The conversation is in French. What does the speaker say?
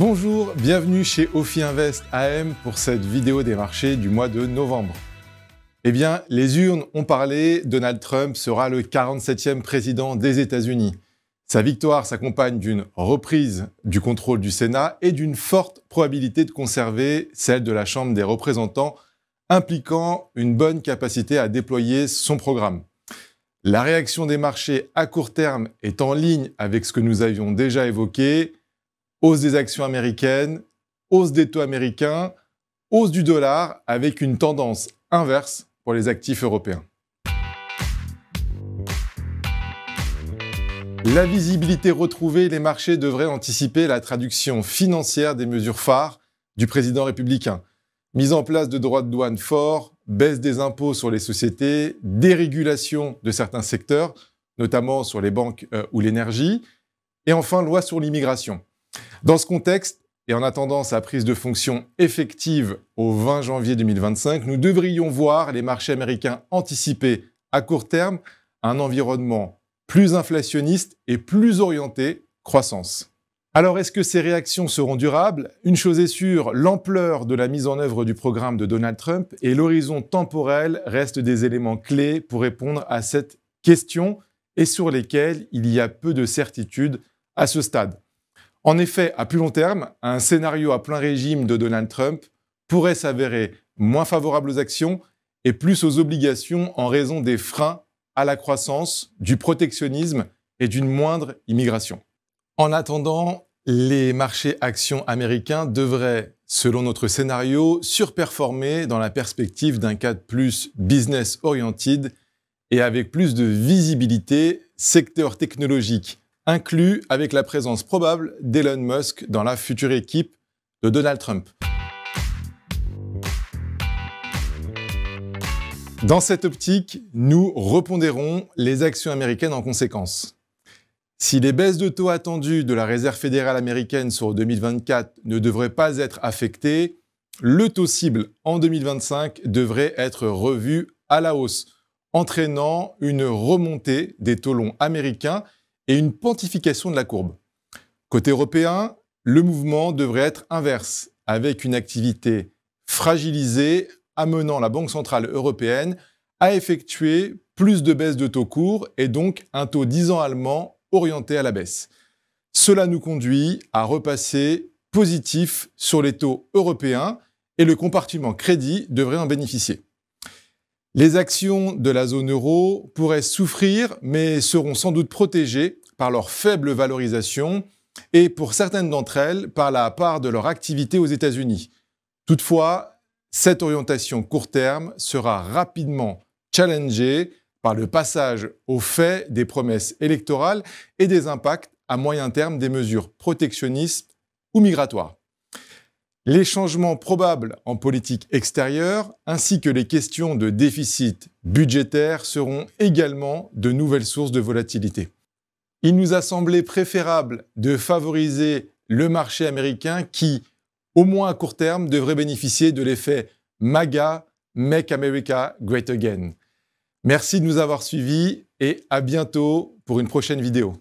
Bonjour, bienvenue chez Ophi Invest AM pour cette vidéo des marchés du mois de novembre. Eh bien, les urnes ont parlé, Donald Trump sera le 47e président des États-Unis. Sa victoire s'accompagne d'une reprise du contrôle du Sénat et d'une forte probabilité de conserver celle de la Chambre des représentants, impliquant une bonne capacité à déployer son programme. La réaction des marchés à court terme est en ligne avec ce que nous avions déjà évoqué. Hausse des actions américaines, hausse des taux américains, hausse du dollar avec une tendance inverse pour les actifs européens. La visibilité retrouvée, les marchés devraient anticiper la traduction financière des mesures phares du président républicain. Mise en place de droits de douane forts, baisse des impôts sur les sociétés, dérégulation de certains secteurs, notamment sur les banques ou l'énergie, et enfin loi sur l'immigration. Dans ce contexte, et en attendant sa prise de fonction effective au 20 janvier 2025, nous devrions voir les marchés américains anticiper à court terme un environnement plus inflationniste et plus orienté croissance. Alors, est-ce que ces réactions seront durables? Une chose est sûre, l'ampleur de la mise en œuvre du programme de Donald Trump et l'horizon temporel restent des éléments clés pour répondre à cette question et sur lesquels il y a peu de certitude à ce stade. En effet, à plus long terme, un scénario à plein régime de Donald Trump pourrait s'avérer moins favorable aux actions et plus aux obligations en raison des freins à la croissance, du protectionnisme et d'une moindre immigration. En attendant, les marchés actions américains devraient, selon notre scénario, surperformer dans la perspective d'un cadre plus business-oriented et avec plus de visibilité, secteur technologique inclus avec la présence probable d'Elon Musk dans la future équipe de Donald Trump. Dans cette optique, nous repondérons les actions américaines en conséquence. Si les baisses de taux attendues de la Réserve fédérale américaine sur 2024 ne devraient pas être affectées, le taux cible en 2025 devrait être revu à la hausse, entraînant une remontée des taux longs américains et une pontification de la courbe. Côté européen, le mouvement devrait être inverse, avec une activité fragilisée amenant la Banque centrale européenne à effectuer plus de baisses de taux courts et donc un taux 10 ans allemand orienté à la baisse. Cela nous conduit à repasser positif sur les taux européens et le compartiment crédit devrait en bénéficier. Les actions de la zone euro pourraient souffrir, mais seront sans doute protégées par leur faible valorisation et pour certaines d'entre elles par la part de leur activité aux États-Unis. Toutefois, cette orientation court terme sera rapidement challengée par le passage au fait des promesses électorales et des impacts à moyen terme des mesures protectionnistes ou migratoires. Les changements probables en politique extérieure ainsi que les questions de déficit budgétaire seront également de nouvelles sources de volatilité. Il nous a semblé préférable de favoriser le marché américain qui, au moins à court terme, devrait bénéficier de l'effet MAGA, Make America Great Again. Merci de nous avoir suivis et à bientôt pour une prochaine vidéo.